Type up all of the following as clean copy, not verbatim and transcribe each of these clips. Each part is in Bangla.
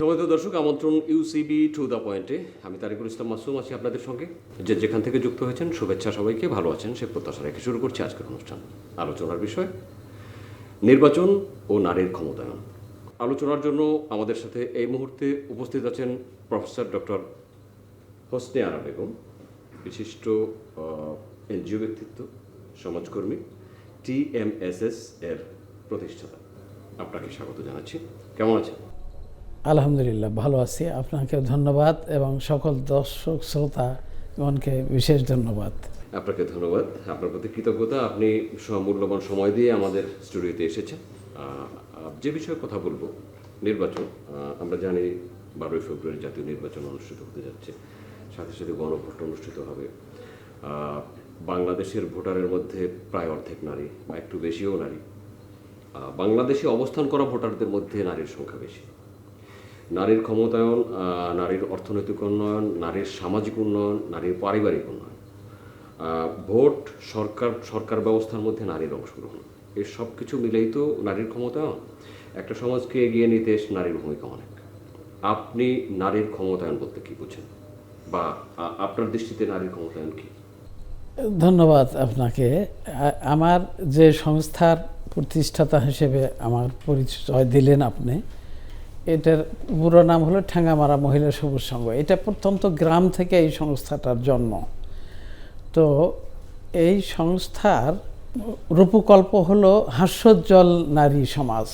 সম্মানিত দর্শক, আমন্ত্রণ ইউসিবি টু দ্য পয়েন্টে। আমি তারিকুল ইসলাম মাসুম আছি আপনাদের সঙ্গে। যেখান থেকে যুক্ত হয়েছেন শুভেচ্ছা, সবাইকে ভালো আছেন সে প্রত্যাশা রেখে শুরু করছি আজকের অনুষ্ঠান। আলোচনার বিষয় নির্বাচন ও নারীর ক্ষমতায়ন। আলোচনার জন্য আমাদের সাথে এই মুহূর্তে উপস্থিত আছেন প্রফেসর ডক্টর হোসনে আরা বেগম, বিশিষ্ট এনজিও ব্যক্তিত্ব, সমাজকর্মী, TMSS এর প্রতিষ্ঠাতা। আপনাকে স্বাগত জানাচ্ছি। কেমন আছেন? আলহামদুলিল্লাহ, ভালো আছি। আপনাকে ধন্যবাদ এবং সকল দর্শক শ্রোতাগণকে বিশেষ ধন্যবাদ। আপনাকে ধন্যবাদ, আপনার প্রতি কৃতজ্ঞতা। আপনি মূল্যবান সময় দিয়ে আমাদের স্টুডিওতে এসেছেন। যে বিষয়ে কথা বলবো, নির্বাচন। আমরা জানি 12ই ফেব্রুয়ারি জাতীয় নির্বাচন অনুষ্ঠিত হতে যাচ্ছে, সাথে সাথে গণভোট অনুষ্ঠিত হবে। বাংলাদেশের ভোটারের মধ্যে প্রায় অর্ধেক নারী বা একটু বেশিও নারী। বাংলাদেশে অবস্থান করা ভোটারদের মধ্যে নারীর সংখ্যা বেশি। নারীর ক্ষমতায়ন, নারীর অর্থনৈতিক উন্নয়ন, নারীর সামাজিক উন্নয়ন, নারীর পারিবারিক উন্নয়ন, ভোট, সরকার ব্যবস্থার মধ্যে নারীর অংশগ্রহণ, এই সব কিছু মিলেই তো নারীর ক্ষমতায়ন। একটা সমাজকে এগিয়ে নিতে নারীর ভূমিকা অনেক। আপনি নারীর ক্ষমতায়ন বলতে কি বুঝেন, বা আপনার দৃষ্টিতে নারীর ক্ষমতায়ন কি? ধন্যবাদ আপনাকে। আমার যে সংস্থার প্রতিষ্ঠাতা হিসেবে আমার পরিচয় দিলেন আপনি, এটার পুরো নাম হলো ঠ্যাঙ্গামারা মহিলা সবুজ সংঘ। এটা প্রত্যন্ত গ্রাম থেকে এই সংস্থাটার জন্ম। তো এই সংস্থার রূপকল্প হলো হাস্যোজ্জ্বল নারী সমাজ,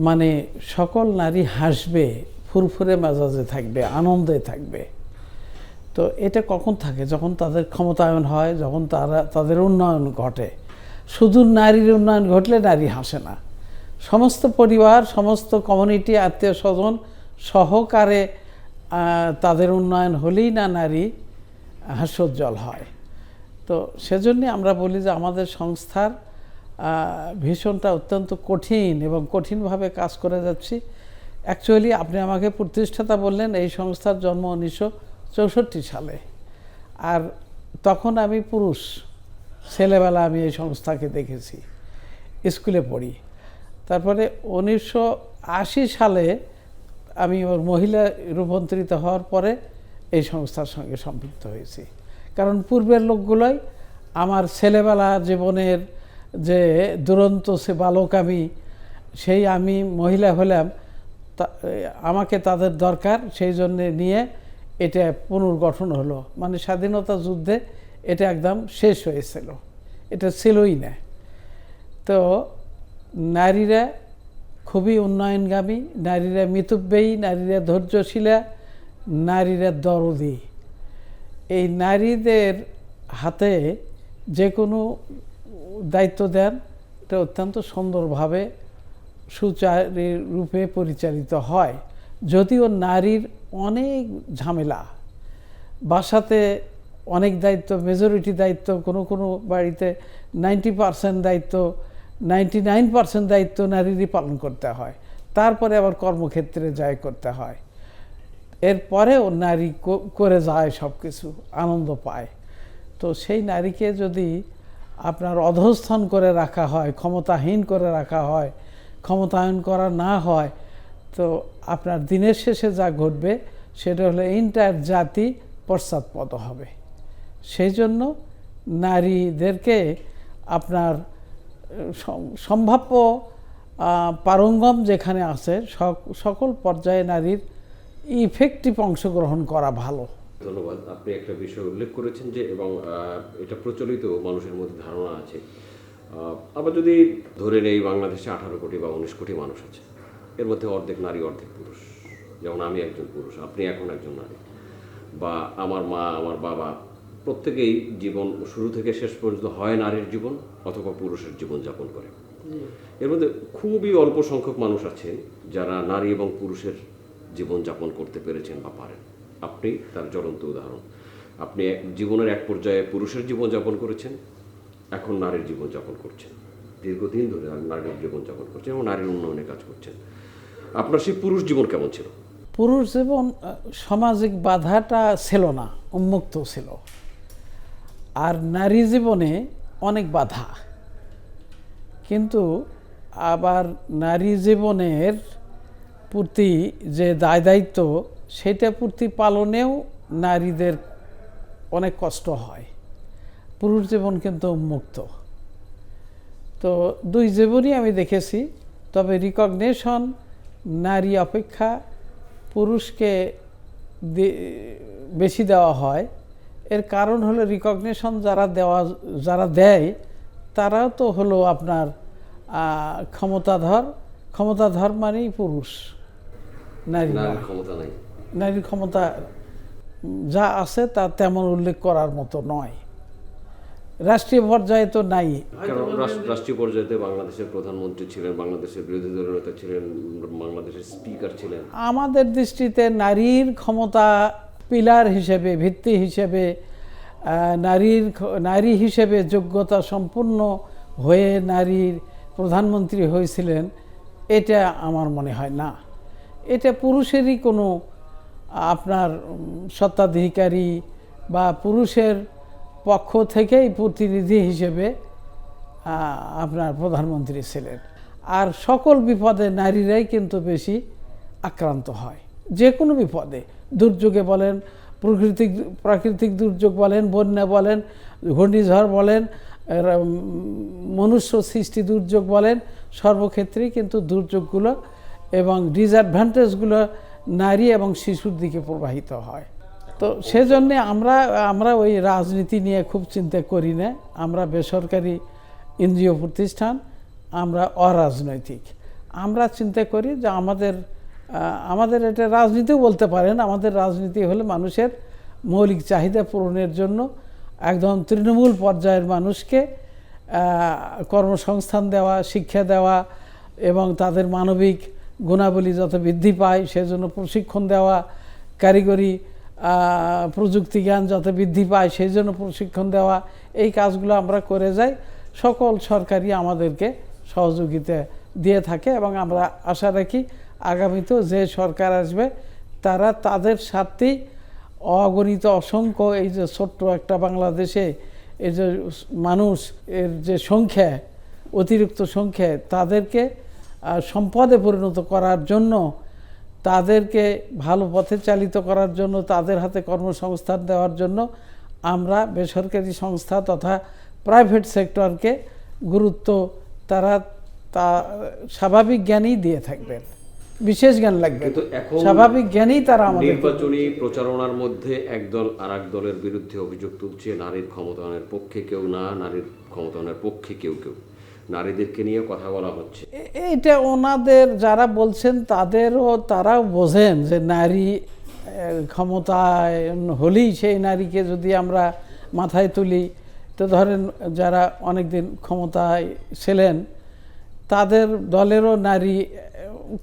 মানে সকল নারী হাসবে, ফুরফুরে মেজাজে থাকবে, আনন্দে থাকবে। তো এটা কখন থাকে? যখন তাদের ক্ষমতায়ন হয়, যখন তাদের উন্নয়ন ঘটে। শুধু নারীর উন্নয়ন ঘটলে নারী হাসে না, সমস্ত পরিবার, সমস্ত কমিউনিটি, আত্মীয় স্বজন সহকারে তাদের উন্নয়ন হলেই না নারী হাস্যোজ্জ্বল হয়। তো সেজন্যে আমরা বলি যে আমাদের সংস্থার ভীষণটা অত্যন্ত কঠিন এবং কঠিনভাবে কাজ করে যাচ্ছি। অ্যাকচুয়ালি আপনি আমাকে প্রতিষ্ঠাতা বললেন, এই সংস্থার জন্ম 1964 সালে। আর তখন আমি পুরুষ, ছেলেবেলা আমি এই সংস্থাকে দেখেছি, স্কুলে পড়ি। তারপরে 1980 সালে আমি ওর মহিলা রূপান্তরিত হওয়ার পরে এই সংস্থার সঙ্গে সম্পৃক্ত হয়েছি। কারণ পূর্বের লোকগুলোই আমার ছেলেবেলা জীবনের যে দুরন্ত সে বালক আমি মহিলা হলাম, আমাকে তাদের দরকার, সেই জন্যে নিয়ে এটা পুনর্গঠন হলো। মানে স্বাধীনতা যুদ্ধে এটা একদম শেষ হয়েছিল, এটা ছিলই না। তো নারীরা খুবই উন্নয়নগামী, নারীরা মিতব্যয়ী, নারীরা ধৈর্যশীলা, নারীরা দরদি। এই নারীদের হাতে যে কোনো দায়িত্ব দেন, এটা অত্যন্ত সুন্দরভাবে সুচারু রূপে পরিচালিত হয়। যদিও নারীর অনেক ঝামেলা, বাসাতে অনেক দায়িত্ব, মেজরিটি দায়িত্ব, কোনো বাড়িতে 90% দায়িত্ব, 99% দায়িত্ব নারীরই পালন করতে হয়। তারপরে আবার কর্মক্ষেত্রে যায় করতে হয়। এরপরেও নারী করে যায় সব কিছু, আনন্দ পায়। তো সেই নারীকে যদি আপনার অধঃস্থন করে রাখা হয়, ক্ষমতাহীন করে রাখা হয়, ক্ষমতায়ন করা না হয়, তো আপনার দিনের শেষে যা ঘটবে সেটা হলো এন্টায়ার জাতি পশ্চাৎপদ হবে। সেই জন্য নারীদেরকে আপনার সম্ভাব্য পারঙ্গম যেখানে আছে, সকল পর্যায়ে নারীর ইফেক্টিভ অংশগ্রহণ করা ভালো। ধন্যবাদ। আপনি একটা বিষয় উল্লেখ করেছেন যে, এবং এটা প্রচলিত মানুষের মধ্যে ধারণা আছে। আবার যদি ধরে নেই বাংলাদেশে 18 কোটি বা 19 কোটি মানুষ আছে, এর মধ্যে অর্ধেক নারী অর্ধেক পুরুষ। যেমন আমি একজন পুরুষ, আপনি এখন একজন নারী, বা আমার মা, আমার বাবা, প্রত্যেকেই জীবন শুরু থেকে শেষ পর্যন্ত হয় নারীর জীবন অথবা পুরুষের জীবন যাপন করে। এর মধ্যে খুবই অল্প সংখ্যক মানুষ আছেন যারা নারী এবং পুরুষের জীবন যাপন করতে পেরেছেন বা পারেন। আপনি তার জ্বলন্ত উদাহরণ। আপনি জীবনের এক পর্যায়ে পুরুষের জীবন যাপন করেছেন, এখন নারীর জীবন যাপন করছেন, দীর্ঘদিন ধরে নারীর জীবন যাপন করছেন এবং নারীর উন্নয়নে কাজ করছেন। আপনার সেই পুরুষ জীবন কেমন ছিল? পুরুষ জীবন সামাজিক বাধাটা ছিল না, উন্মুক্ত ছিল। আর নারী জীবনে অনেক বাধা, কিন্তু আবার নারী জীবনের প্রতি যে দায় দায়িত্ব, সেটা প্রতি পালনেও নারীদের অনেক কষ্ট হয়। পুরুষ জীবন কিন্তু উন্মুক্ত। তো দুই জীবনই আমি দেখেছি, তবে রিকগনিশন নারী অপেক্ষা পুরুষকে বেশি দেওয়া হয়। এর কারণ হলো রিকগনিশন যারা দেয় তারাও তো হলো আপনার ক্ষমতাধর মানেই পুরুষ। নারীর ক্ষমতা যা আছে তা তেমন উল্লেখ করার মতো নয়। রাষ্ট্রীয় পর্যায়ে তো নাই। রাষ্ট্রীয় পর্যায়ে বাংলাদেশের প্রধানমন্ত্রী ছিলেন, বাংলাদেশের বিরোধী দলের নেতা ছিলেন, বাংলাদেশের স্পিকার ছিলেন। আমাদের দৃষ্টিতে নারীর ক্ষমতা পিলার হিসেবে, ভিত্তি হিসেবে, নারী হিসেবে যোগ্যতা সম্পূর্ণ হয়ে নারীর প্রধানমন্ত্রী হয়েছিলেন, এটা আমার মনে হয় না। এটা পুরুষেরই কোনো আপনার স্বত্বাধিকারী বা পুরুষের পক্ষ থেকেই প্রতিনিধি হিসেবে আপনার প্রধানমন্ত্রী ছিলেন। আর সকল বিপদে নারীরাই কিন্তু বেশি আক্রান্ত হয়। যে কোনো বিপদে, দুর্যোগে বলেন, প্রাকৃতিক দুর্যোগ বলেন, বন্যা বলেন, ঘূর্ণিঝড় বলেন, মনুষ্য সৃষ্টি দুর্যোগ বলেন, সর্বক্ষেত্রেই কিন্তু দুর্যোগগুলো এবং ডিসঅ্যাডভান্টেজগুলো নারী এবং শিশুর দিকে প্রবাহিত হয়। তো সেজন্যে আমরা ওই রাজনীতি নিয়ে খুব চিন্তা করি না। আমরা বেসরকারি এনজিও প্রতিষ্ঠান, আমরা অরাজনৈতিক। আমরা চিন্তা করি যে আমাদের এটা রাজনীতিও বলতে পারেন। আমাদের রাজনীতি হলো মানুষের মৌলিক চাহিদা পূরণের জন্য একদম তৃণমূল পর্যায়ের মানুষকে কর্মসংস্থান দেওয়া, শিক্ষা দেওয়া এবং তাদের মানবিক গুণাবলী যত বৃদ্ধি পায় সেজন্য প্রশিক্ষণ দেওয়া, কারিগরি প্রযুক্তি জ্ঞান যত বৃদ্ধি পায় সেই জন্য প্রশিক্ষণ দেওয়া, এই কাজগুলো আমরা করে যাই। সকল সরকারই আমাদেরকে সহযোগিতা দিয়ে থাকে এবং আমরা আশা রাখি আগামীতেও যে সরকার আসবে তারা তাদের স্বার্থেই অগণিত অসংখ্য এই যে ছোট্ট একটা বাংলাদেশে এই যে মানুষ এর যে সংখ্যা, অতিরিক্ত সংখ্যা, তাদেরকে সম্পদে পরিণত করার জন্য, তাদেরকে ভালো পথে চালিত করার জন্য, তাদের হাতে কর্মসংস্থান দেওয়ার জন্য আমরা বেসরকারি সংস্থা তথা প্রাইভেট সেক্টরকে গুরুত্ব তা স্বাভাবিক জ্ঞানই দিয়ে থাকবেন। বিশেষ জ্ঞান লাগবে, স্বাভাবিক জ্ঞানই তারা আমাদের। নির্বাচনী প্রচারণার মধ্যে একদল আর এক দলের বিরুদ্ধে অভিযোগ তুলছে, নারীর ক্ষমতায়নের পক্ষে কেউ না, নারীর ক্ষমতায়নের পক্ষে কেউ। নারীদেরকে নিয়ে কথা বলা হচ্ছে। এইটা ওনাদের যারা বলছেন তারাও বোঝেন যে নারী ক্ষমতায় হলেই সেই নারীকে যদি আমরা মাথায় তুলি, তো ধরেন যারা অনেকদিন ক্ষমতায় ছিলেন তাদের দলেরও নারী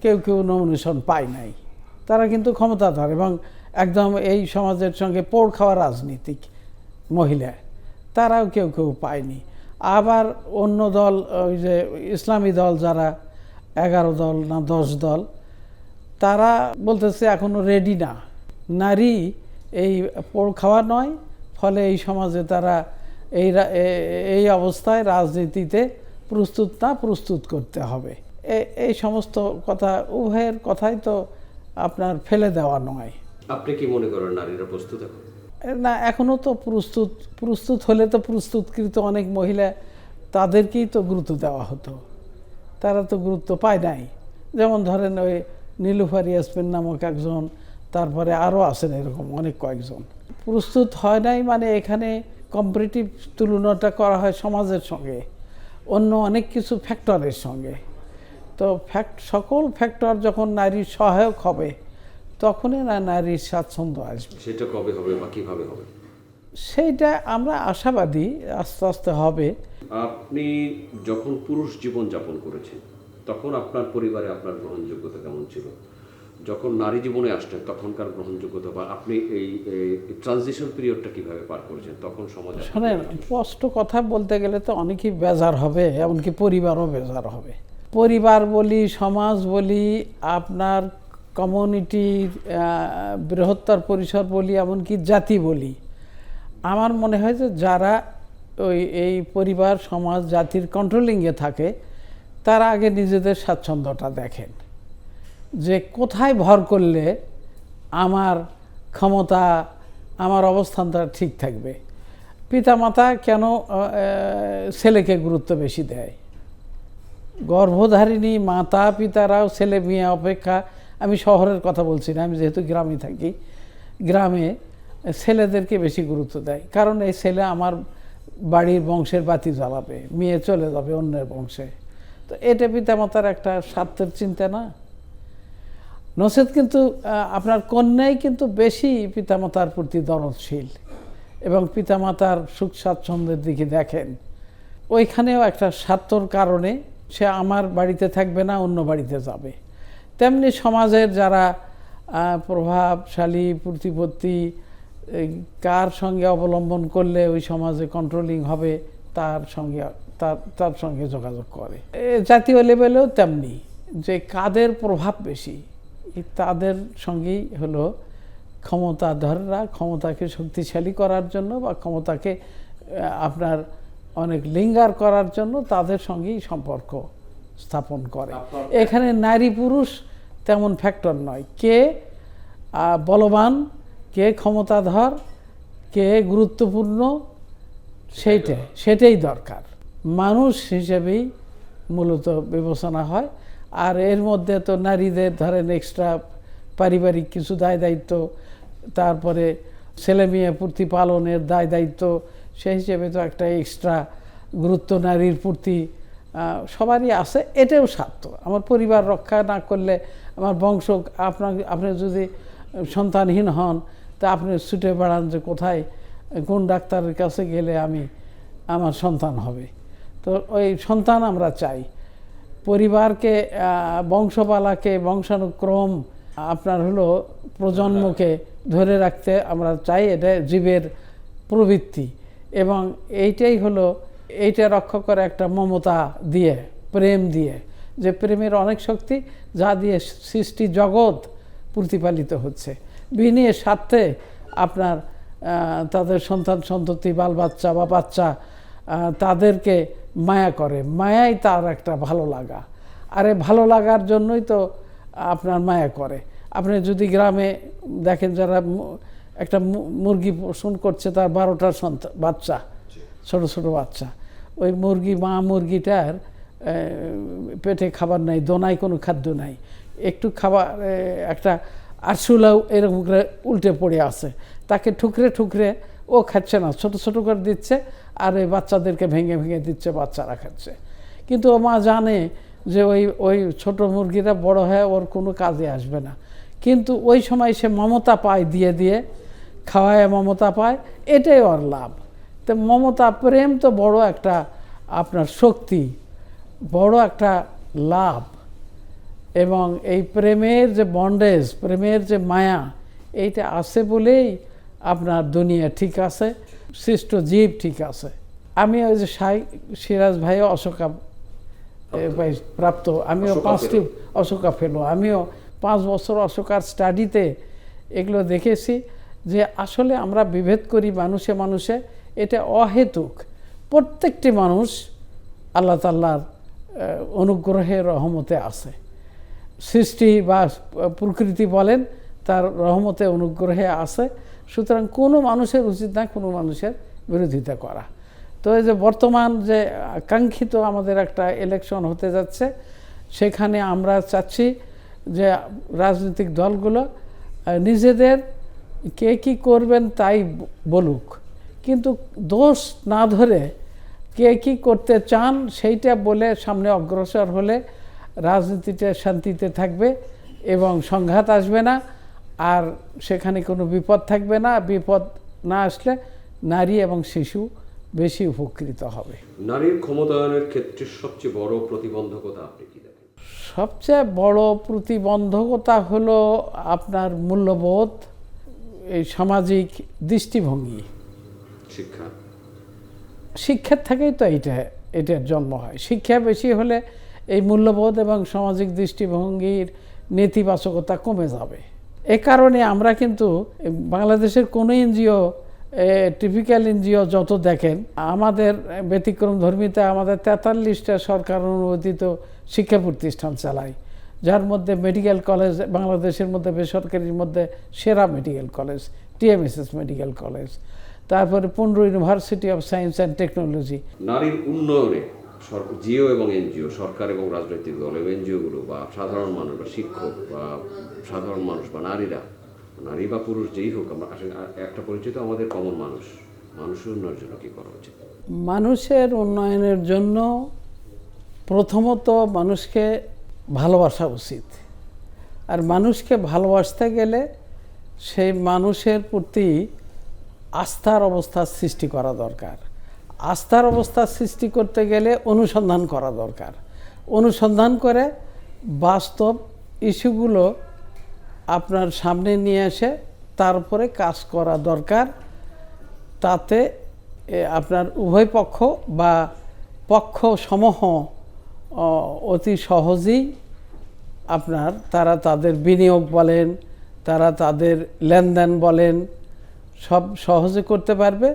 কেউ নমিনেশন পায় নাই, তারা কিন্তু ক্ষমতাধর এবং একদম এই সমাজের সঙ্গে পোড় খাওয়া রাজনীতিক মহিলা, তারাও কেউ পায়নি। আবার অন্য দল, ওই যে ইসলামী দল যারা 11 দল না 10 দল, তারা বলতেছে এখনো রেডি না, নারী এই পোড় খাওয়া নয়, ফলে এই সমাজে তারা এই অবস্থায় রাজনীতিতে প্রস্তুত করতে হবে। এই সমস্ত কথা, উভয়ের কথাই তো আপনার ফেলে দেওয়া নয়। আপনি কি মনে করেন নারীরা প্রস্তুত এখন? না, এখনও তো প্রস্তুত হলে তো প্রস্তুতকৃত অনেক মহিলা, তাদেরকেই তো গুরুত্ব দেওয়া হতো, তারা তো গুরুত্ব পায় নাই। যেমন ধরেন ওই নীলুফার ইয়াসমিন নামক একজন, তারপরে আরও আছেন এরকম অনেক কয়েকজন। প্রস্তুত হয় নাই মানে এখানে কম্পারেটিভ তুলনাটা করা হয় সমাজের সঙ্গে, অন্য অনেক কিছু ফ্যাক্টরের সঙ্গে। তো সকল ফ্যাক্টর যখন নারীর সহায়ক হবে তখনই নারীর স্বাচ্ছন্দ্য আসবে। সেটা কবে হবে বা কীভাবে হবে সেইটা আমরা আশাবাদী আস্তে আস্তে হবে। আপনি যখন পুরুষ জীবন যাপন করেছেন তখন আপনার পরিবারে আপনার গ্রহণযোগ্যতা কেমন ছিল? যখন নারী জীবনে আসলেন তখনকার গ্রহণযোগ্যতা, বা আপনি এই ট্রানজিশন পিরিয়ডটা কিভাবে পার করেছেন তখন সমাজে? শোনেন, স্পষ্ট কথা বলতে গেলে তো অনেকেই বেজার হবে, এমনকি পরিবারও বেজার হবে। পরিবার বলি, সমাজ বলি, আপনার কমিউনিটির বৃহত্তর পরিসর বলি, এমনকি জাতি বলি, আমার মনে হয় যে যারা এই পরিবার, সমাজ, জাতির কন্ট্রোলিংয়ে থাকে তারা আগে নিজেদের স্বাচ্ছন্দ্যটা দেখেন। যে কোথায় ভর করলে আমার ক্ষমতা, আমার অবস্থানটা ঠিক থাকবে। পিতামাতা কেন ছেলেকে গুরুত্ব বেশি দেয়? গর্ভধারিণী মাতা পিতারাও ছেলে মেয়ে অপেক্ষা, আমি শহরের কথা বলছি না, আমি যেহেতু গ্রামে থাকি, গ্রামে ছেলেদেরকে বেশি গুরুত্ব দেয়। কারণ এই ছেলে আমার বাড়ির বংশের বাতি জ্বালাবে, মেয়ে চলে যাবে অন্যের বংশে। তো এটা পিতামাতার একটা স্বার্থের চিন্তা না? নচেত কিন্তু আপনার কন্যাই কিন্তু বেশি পিতামাতার প্রতি দরদশীল এবং পিতামাতার সুখ স্বাচ্ছন্দ্যের দিকে দেখেন। ওইখানেও একটা স্বার্থর কারণে সে আমার বাড়িতে থাকবে না, অন্য বাড়িতে যাবে। তেমনি সমাজের যারা প্রভাবশালী প্রতিপত্তি, কার সঙ্গে অবলম্বন করলে ওই সমাজে কন্ট্রোলিং হবে তার সঙ্গে যোগাযোগ করে। জাতীয় লেভেলেও তেমনি, যে কাদের প্রভাব বেশি তাদের সঙ্গেই হলো ক্ষমতাধররা ক্ষমতাকে শক্তিশালী করার জন্য বা ক্ষমতাকে আপনার অনেক লিঙ্গার করার জন্য তাদের সঙ্গেই সম্পর্ক স্থাপন করে। এখানে নারী পুরুষ তেমন ফ্যাক্টর নয়। কে বলবান, কে ক্ষমতাধর, কে গুরুত্বপূর্ণ, সেটাই দরকার। মানুষ হিসেবেই মূলত বিবেচনা হয়। আর এর মধ্যে তো নারীদের ধরেন এক্সট্রা পারিবারিক কিছু দায় দায়িত্ব, তারপরে ছেলে মেয়ে প্রতিপালনের দায় দায়িত্ব, সেই হিসেবে তো একটা এক্সট্রা গুরুত্ব নারীর প্রতি সবারই আছে। এটাও স্বার্থ। আমার পরিবার রক্ষা না করলে আমার বংশ, আপনি যদি সন্তানহীন হন তা আপনি ছুটে বেড়ান যে কোথায় কোন ডাক্তারের কাছে গেলে আমার সন্তান হবে। তো ওই সন্তান আমরা চাই। পরিবারকে, বংশপালাকে, বংশানুক্রম আপনার হলো প্রজন্মকে ধরে রাখতে আমরা চাই। এটা জীবের প্রবৃত্তি এবং এইটা রক্ষা করে একটা মমতা দিয়ে, প্রেম দিয়ে, যে প্রেমের অনেক শক্তি, যা দিয়ে সৃষ্টি জগৎ প্রতিপালিত হচ্ছে। বিনিয়ে স্বার্থে আপনার তাদের সন্তান সন্ততি, বাল বাচ্চা বা বাচ্চা তাদেরকে মায়া করে। মায়াই তার একটা ভালো লাগা। আর এই ভালো লাগার জন্যই তো আপনার মায়া করে। আপনি যদি গ্রামে দেখেন যারা একটা মুরগি পোষণ করছে, তার 12টা বাচ্চা, ছোট ছোট বাচ্চা, ওই মা মুরগিটার পেটে খাবার নাই, দোনায় কোনো খাদ্য নাই, একটু খাবার, একটা আরশুলাও এরকম করে উল্টে পড়ে আছে, তাকে ঠুকরে ঠুকরে ও খাচ্ছে না, ছোট ছোট করে দিচ্ছে আর এই বাচ্চাদেরকে ভেঙে ভেঙে দিচ্ছে, বাচ্চারা খাচ্ছে। কিন্তু ও মা জানে যে ওই ছোট মুরগিটা বড় হয়ে ওর কোনো কাজে আসবে না, কিন্তু ওই সময় সে মমতা পায়, দিয়ে দিয়ে খাওয়ায় মমতা পায়, এটাই ওর লাভ। তো মমতা, প্রেম তো বড় একটা আপনার শক্তি, বড় একটা লাভ। এবং এই প্রেমের যে বন্ডেজ, প্রেমের যে মায়া, এইটা আছে বলেই আপনার দুনিয়া ঠিক আছে, সৃষ্ট জীব ঠিক আছে। আমি ওই যে সিরাজ ভাইও অশোকা প্রাপ্ত, আমিও 5টি অশোকা ফেলো, আমিও 5 বছর অশোকার স্টাডিতে এগুলো দেখেছি যে আসলে আমরা বিভেদ করি মানুষে মানুষে, এটা অহেতুক। প্রত্যেকটি মানুষ আল্লাহ তাআলার অনুগ্রহের রহমতে আছে। সৃষ্টি বা প্রকৃতি বলেন, তার রহমতে অনুগ্রহে আছে। সুতরাং কোনো মানুষের উচিত না কোনো মানুষের বিরোধিতা করা। তো এই যে বর্তমান যে কাঙ্ক্ষিত আমাদের একটা ইলেকশন হতে যাচ্ছে, সেখানে আমরা চাচ্ছি যে রাজনৈতিক দলগুলো নিজেদের কে কী করবেন তাই বলুক, কিন্তু দোষ না ধরে কে কী করতে চান সেইটা বলে সামনে অগ্রসর হলে রাজনীতিটা শান্তিতে থাকবে এবং সংঘাত আসবে না, আর সেখানে কোনো বিপদ থাকবে না। বিপদ না আসলে নারী এবং শিশু বেশি উপকৃত হবে। নারীর ক্ষমতায়নের ক্ষেত্রে সবচেয়ে বড় প্রতিবন্ধকতা আপনি কি দেখেন? সবচেয়ে বড় প্রতিবন্ধকতা হলো আপনার মূল্যবোধ, এই সামাজিক দৃষ্টিভঙ্গি। শিক্ষার থেকেই তো এটার জন্ম হয়। শিক্ষা বেশি হলে এই মূল্যবোধ এবং সামাজিক দৃষ্টিভঙ্গির নেতিবাচকতা কমে যাবে। এ কারণে আমরা কিন্তু বাংলাদেশের কোনো এনজিও, টিপিক্যাল এনজিও যত দেখেন, আমাদের ব্যতিক্রম ধর্মীতে আমাদের 43টা সরকার অনুমোদিত শিক্ষা প্রতিষ্ঠান চালাই। যার মধ্যে মেডিকেল কলেজ বাংলাদেশের মধ্যে বেসরকারির মধ্যে সেরা medical college TMSS medical college, তারপরে 15 university of science and technology. নারীর উন্নয়নে জিও এবং এনজিও, সরকার এবং রাজনৈতিক দল এবং এনজিওগুলো বা সাধারণ মানুষ বা শিক্ষক বা সাধারণ মানুষ বা নারীরা, নারী বা পুরুষ যেই হোক, আমরা আসলে একটা পরিচিত আমাদের কমন মানুষ, মানুষের উন্নয়নের জন্য কী করা উচিত? মানুষের উন্নয়নের জন্য প্রথমত মানুষকে ভালোবাসা উচিত। আর মানুষকে ভালোবাসতে গেলে সেই মানুষের প্রতি আস্থার অবস্থা সৃষ্টি করা দরকার। আস্থার অবস্থা সৃষ্টি করতে গেলে অনুসন্ধান করা দরকার। অনুসন্ধান করে বাস্তব ইস্যুগুলো আপনার সামনে নিয়ে এসে তারপরে কাজ করা দরকার। তাতে আপনার উভয় পক্ষ বা পক্ষ সমূহ অতি সহজেই তারা তাদের বিনিয়োগ বলেন, তারা তাদের লেনদেন বলেন, সব সহজে করতে পারবে।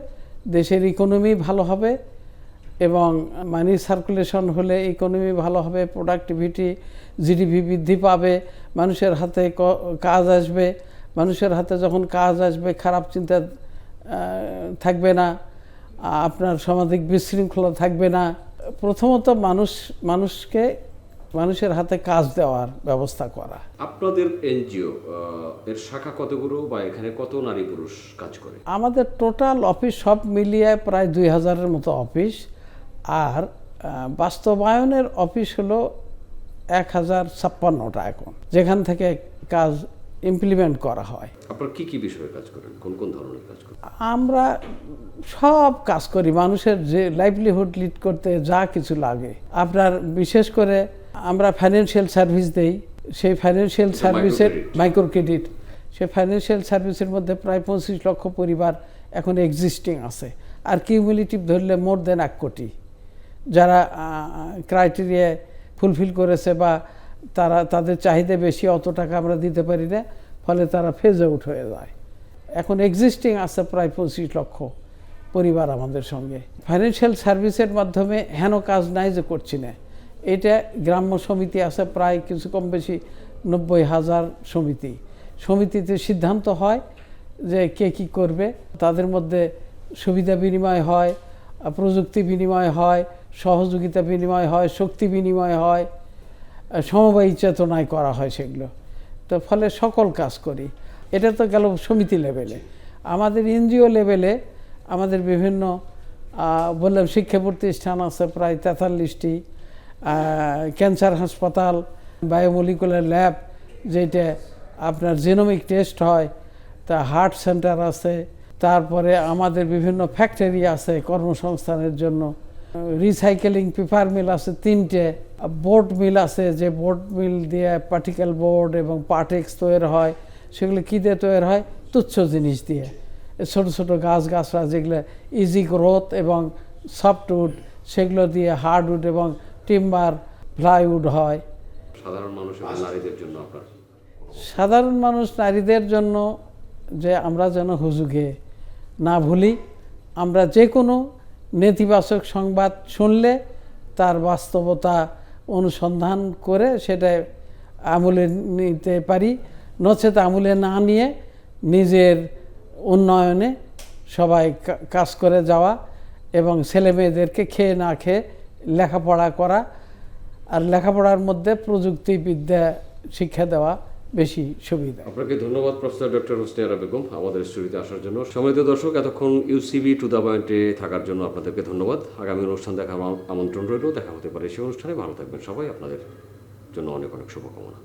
দেশের ইকোনমি ভালো হবে এবং মানি সার্কুলেশন হলে ইকোনমি ভালো হবে, প্রোডাক্টিভিটি জিডিপি বৃদ্ধি পাবে, মানুষের হাতে কাজ আসবে। মানুষের হাতে যখন কাজ আসবে খারাপ চিন্তা থাকবে না, আপনার সামাজিক বিশৃঙ্খলা থাকবে না। প্রথমত মানুষের হাতে কাজ দেওয়ার ব্যবস্থা করা। আপনাদের এনজিও এর শাখা কতগুলো বা এখানে কত নারী পুরুষ কাজ করে? আমাদের টোটাল অফিস সব মিলিয়ে প্রায় 2000-এর মতো অফিস, আর বাস্তবায়নের অফিস হলো 1056টা এখন, যেখান থেকে কাজ ইমপ্লিমেন্ট করা হয়। আপনারা কি কি বিষয়ে কাজ করেন, কোন কোন ধরনের কাজ করেন? আমরা সব কাজ করি, মানুষের যে লাইভলিহুড লিড করতে যা কিছু লাগে। আপনার বিশেষ করে আমরা ফাইন্যান্সিয়াল সার্ভিস দেই, সেই ফাইন্যান্সিয়াল সার্ভিসের মাইক্রো ক্রেডিট, সেই ফাইন্যান্সিয়াল সার্ভিসের মধ্যে প্রায় 25 লক্ষ পরিবার এখন এক্সিস্টিং আছে, আর কিউমুলেটিভ ধরলে মোর দেন 1 কোটি যারা ক্রাইটেরিয়া ফুলফিল করেছে বা তাদের চাহিদা বেশি, অত টাকা আমরা দিতে পারি না, ফলে তারা ফেজ আউট হয়ে যায়। এখন এক্সিস্টিং আছে প্রায় 25 লক্ষ পরিবার আমাদের সঙ্গে। ফাইন্যান্সিয়াল সার্ভিসের মাধ্যমে হেন কাজ নাই যে করছি না, এটা গ্রাম্য সমিতি আছে প্রায় কিছু কম বেশি 90,000 সমিতিতে সিদ্ধান্ত হয় যে কে কী করবে। তাদের মধ্যে সুবিধা বিনিময় হয়, প্রযুক্তি বিনিময় হয়, সহযোগিতা বিনিময় হয়, শক্তি বিনিময় হয়, সমবায়ী চেতনায় করা হয় সেগুলো। তো ফলে সকল কাজ করি। এটা তো গেল সমিতি লেভেলে। আমাদের এনজিও লেভেলে আমাদের বিভিন্ন বললাম শিক্ষা প্রতিষ্ঠান আছে প্রায় 43টি, ক্যান্সার হাসপাতাল, বায়োমলিকুলার ল্যাব যেটা আপনার জেনোমিক টেস্ট হয়, তা হার্ট সেন্টার আছে, তারপরে আমাদের বিভিন্ন ফ্যাক্টরি আছে কর্মসংস্থানের জন্য, রিসাইকেলিং পেপার মিল আছে 3টে, বোর্ড মিল আছে যে বোর্ড মিল দিয়ে পার্টিকেল বোর্ড এবং পার্টেক্স তৈরি হয়। সেগুলো কী দিয়ে তৈরি হয়? তুচ্ছ জিনিস দিয়ে, ছোট ছোট গাছগাছরা যেগুলো ইজি গ্রোথ এবং সফটউড, সেগুলো দিয়ে হার্ডউড এবং টিম্বার প্লাইউড হয়। সাধারণ মানুষ এবং নারীদের জন্য আপনার? সাধারণ মানুষ নারীদের জন্য যে আমরা যেন হুজুগে না ভুলি, আমরা যে কোনো নেতিবাচক সংবাদ শুনলে তার বাস্তবতা অনুসন্ধান করে সেটা আমলে নিতে পারি, নচেত আমলে না নিয়ে নিজের উন্নয়নে সবাই কাজ করে যাওয়া এবং ছেলে মেয়েদেরকে খেয়ে না খেয়ে লেখাপড়া করা, আর লেখাপড়ার মধ্যে প্রযুক্তিবিদ্যা শিক্ষা দেওয়া বেশি সুবিধা। আপনাকে ধন্যবাদ প্রফেসর ডক্টর হোসনে আরা বেগম আমাদের স্টুডিওতে আসার জন্য। সম্মানিত দর্শক, এতক্ষণ UCB টু দ্য পয়েন্টে থাকার জন্য আপনাদেরকে ধন্যবাদ। আগামী অনুষ্ঠান দেখার আমন্ত্রণ রইল, দেখা হতে পারে সেই অনুষ্ঠানে। ভালো থাকবেন সবাই, আপনাদের জন্য অনেক অনেক শুভকামনা।